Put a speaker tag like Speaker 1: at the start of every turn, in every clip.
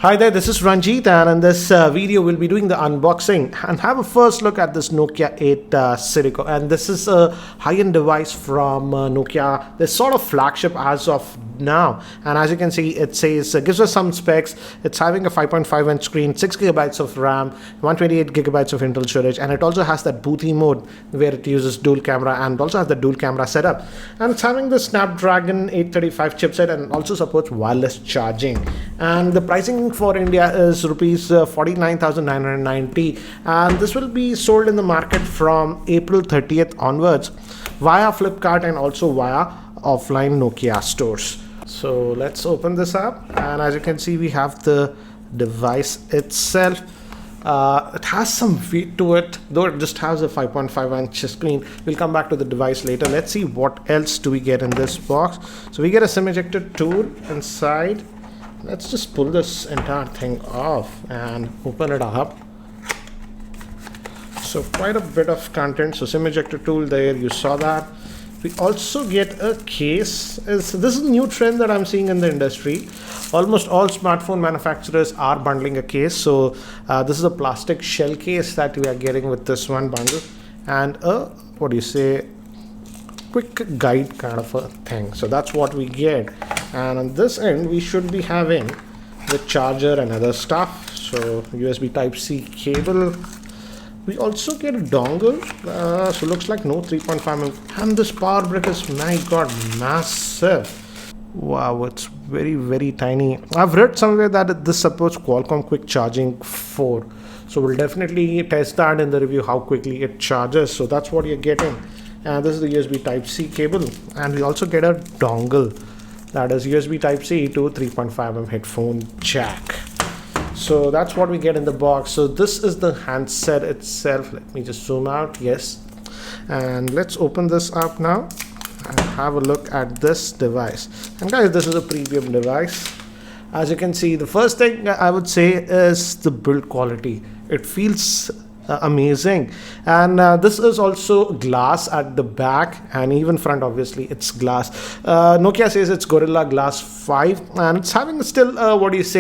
Speaker 1: Hi there, this is Ranjit, and in this video we'll be doing the unboxing and have a first look at this Nokia 8 Sirocco. And this is a high-end device from Nokia. This sort of flagship as of now, and as you can see, it says gives us some specs. It's having a 5.5-inch screen, 6 gigabytes of RAM, 128 gigabytes of internal storage, and it also has that bootly mode where it uses dual camera and also has the dual camera setup. And it's having the Snapdragon 835 chipset and also supports wireless charging. And the pricing for India is rupees 49,990, and this will be sold in the market from April 30th onwards via Flipkart and also via offline Nokia stores. So let's open this up, and as you can see, we have the device itself. It has some weight to it, though it just has a 5.5-inch screen. We'll come back to the device later. Let's see what else do we get in this box. So we get a SIM ejector tool inside. Let's just pull this entire thing off and open it up. So quite a bit of content. So SIM ejector tool there, you saw that. We also get a case. This is a new trend that I'm seeing in the industry. Almost all smartphone manufacturers are bundling a case. So this is a plastic shell case that we are getting with this one bundle, and a quick guide kind of a thing. So that's what we get, and on this end we should be having the charger and other stuff. So USB Type-C cable. We also get a dongle, so looks like no 3.5mm, and this power brick is, my god, massive. Wow, it's very tiny. I've read somewhere that this supports Qualcomm quick charging 4, so we'll definitely test that in the review, how quickly it charges. So that's what you're getting. And this is the USB Type-C cable, and we also get a dongle, that is USB Type-C to 3.5mm headphone jack. So that's what we get in the box. So this is the handset itself. Let me just zoom out. Yes, and let's open this up now and have a look at this device. And guys, this is a premium device. As you can see, the first thing I would say is the build quality. It feels amazing, and this is also glass at the back and even front. Obviously it's glass. Nokia says it's Gorilla Glass 5, and it's having still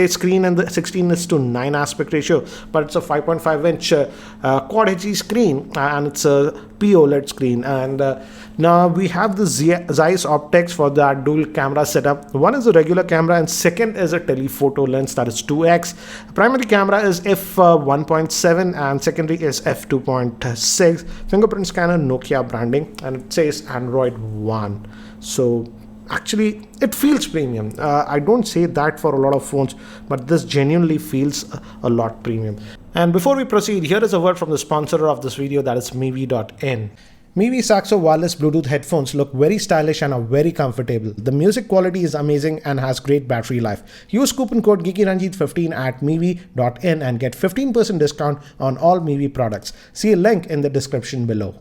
Speaker 1: screen in the 16:9 aspect ratio, but it's a 5.5-inch quad HD screen, and it's a POLED screen. And now we have the Zeiss optics for that dual camera setup. One is a regular camera and second is a telephoto lens, that is 2x. Primary camera is f1.7 and secondary is f2.6. Fingerprint scanner, Nokia branding, and it says Android One. So actually it feels premium. I don't say that for a lot of phones, but this genuinely feels a lot premium. And before we proceed, here is a word from the sponsor of this video, that is Mivi.in. Mivi Saxo wireless Bluetooth headphones look very stylish and are very comfortable. The music quality is amazing and has great battery life. Use coupon code Geekyranjit15 at Mivi.in and get 15% discount on all Mivi products. See a link in the description below.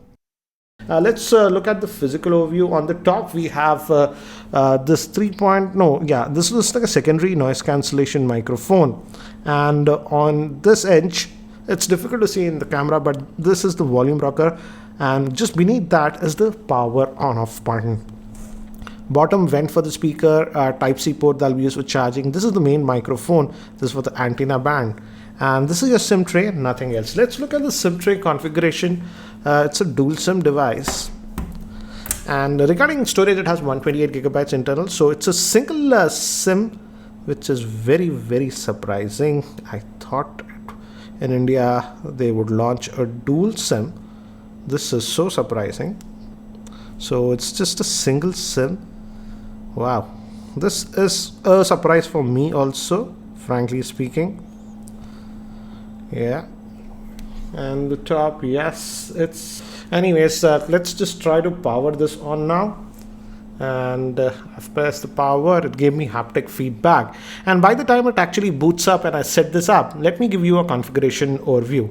Speaker 1: Let's look at the physical overview. On the top we have this this is like a secondary noise cancellation microphone, and on this edge it's difficult to see in the camera, but this is the volume rocker, and just beneath that is the power on off button. Bottom vent for the speaker, Type-C port that will be used for charging. This is the main microphone. This is for the antenna band, and this is your SIM tray, nothing else. Let's look at the SIM tray configuration. It's a dual SIM device, and regarding storage, it has 128 gigabytes internal, so it's a single SIM, which is very surprising. I thought in India they would launch a dual SIM. This is so surprising. So it's just a single SIM. Wow, this is a surprise for me also, frankly speaking. Yeah, and the top, yes, it's anyways. Let's just try to power this on now, and I've pressed the power. It gave me haptic feedback, and by the time it actually boots up and I set this up, let me give you a configuration overview.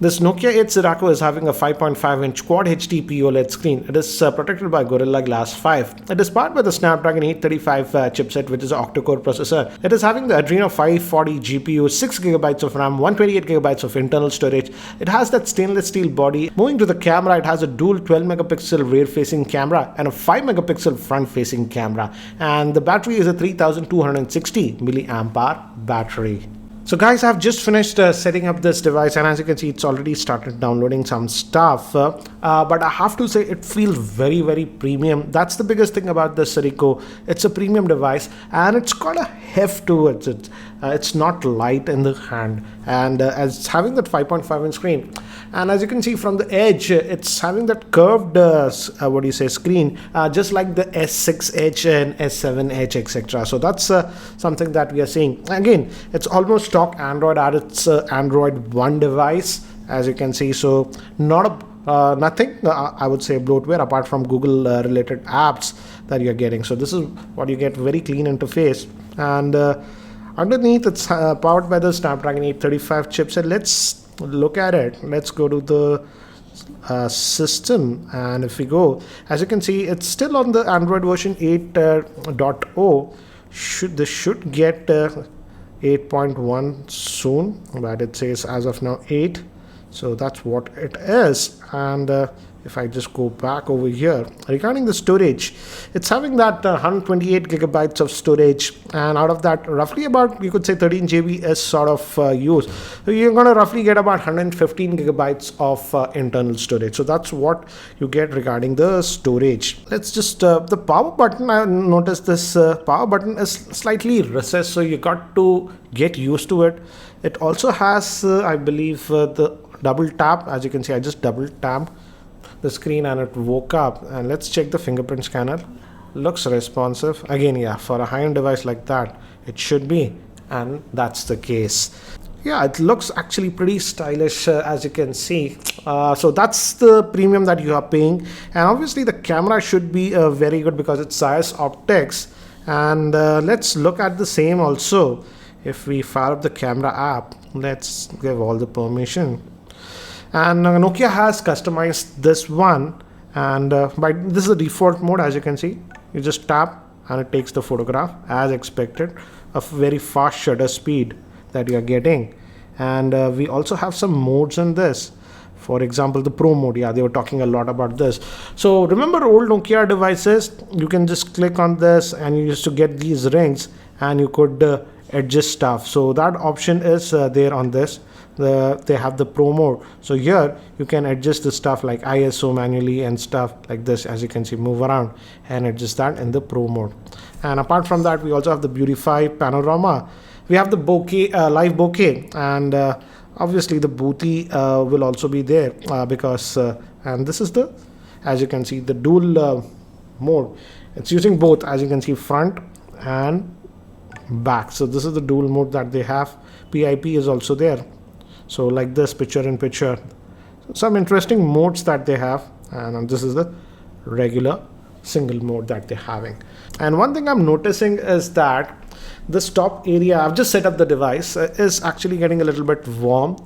Speaker 1: This Nokia 8 Sirocco is having a 5.5-inch Quad HD POLED screen. It is protected by Gorilla Glass 5. It is powered by the Snapdragon 835 chipset, which is an octa-core processor. It is having the Adreno 540 GPU, 6GB of RAM, 128GB of internal storage. It has that stainless steel body. Moving to the camera, it has a dual 12-megapixel rear-facing camera and a 5-megapixel front-facing camera. And the battery is a 3260 mAh battery. So guys, I've just finished setting up this device, and as you can see, it's already started downloading some stuff. But I have to say it feels very, very premium. That's the biggest thing about the Sirocco. It's a premium device and it's got a heft to it. It's not light in the hand, and as having that 5.5-inch screen. And as you can see from the edge, it's having that curved screen, just like the S6 Edge and S7 Edge, etc. So that's something that we are seeing. Again, it's almost stock Android at its Android One device, as you can see. So not nothing I would say bloatware apart from Google related apps that you're getting. So this is what you get, very clean interface. And underneath, it's powered by the Snapdragon 835 chipset. Let's look at it. Let's go to the system, and if we go, as you can see, it's still on the Android version 8.0. This should get 8.1 soon, but it says as of now 8. So that's what it is. And if I just go back over here, regarding the storage, it's having that 128 gigabytes of storage, and out of that, roughly about, you could say 13 GB is sort of used. So you're going to roughly get about 115 gigabytes of internal storage. So that's what you get regarding the storage. Let's just the power button. I noticed this power button is slightly recessed, so you got to get used to it. It also has I believe the double tap. As you can see, I just double tapped the screen and it woke up. And let's check the fingerprint scanner. Looks responsive. Again, yeah, for a high-end device like that, it should be, and that's the case. Yeah, it looks actually pretty stylish, as you can see. So that's the premium that you are paying. And obviously the camera should be very good because it's Zeiss optics. And let's look at the same also. If we fire up the camera app, let's give all the permission. And Nokia has customized this one, and this is the default mode. As you can see, you just tap and it takes the photograph as expected. A very fast shutter speed that you are getting. And we also have some modes in this. For example, the Pro mode. Yeah, they were talking a lot about this. So remember old Nokia devices, you can just click on this and you used to get these rings, and you could adjust stuff. So that option is there on this. They have the Pro mode. So here you can adjust the stuff like ISO manually and stuff like this. As you can see, move around and adjust that in the Pro mode. And apart from that, we also have the Beautify panorama. We have the bokeh, live bokeh, and obviously the booty will also be there because and this is the, as you can see, the dual mode. It's using both, as you can see, front and back. So this is the dual mode that they have. PIP is also there. So like this, picture in picture. Some interesting modes that they have. And this is the regular single mode that they're having. And one thing I'm noticing is that this top area, I've just set up the device, is actually getting a little bit warm.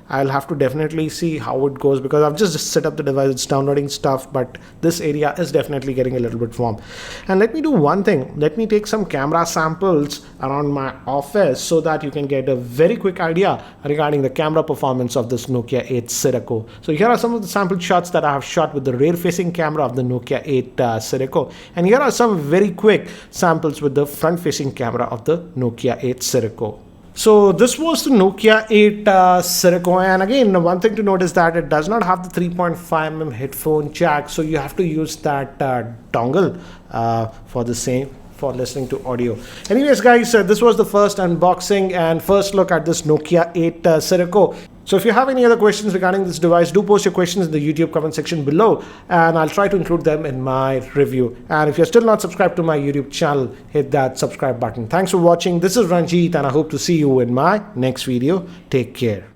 Speaker 1: I'll have to definitely see how it goes because I've just set up the device, it's downloading stuff, but this area is definitely getting a little bit warm. And let me do one thing. Let me take some camera samples around my office so that you can get a very quick idea regarding the camera performance of this Nokia 8 Sirocco. So here are some of the sample shots that I have shot with the rear facing camera of the Nokia 8 Sirocco. And here are some very quick samples with the front facing camera of the Nokia 8 Sirocco. So this was the Nokia 8 Sirocco, and again, one thing to note is that it does not have the 3.5mm headphone jack, so you have to use that dongle for the same, for listening to audio. Anyways guys, this was the first unboxing and first look at this Nokia 8 Sirocco. So if you have any other questions regarding this device, do post your questions in the YouTube comment section below and I'll try to include them in my review. And if you're still not subscribed to my YouTube channel, hit that subscribe button. Thanks for watching. This is Ranjit and I hope to see you in my next video. Take care.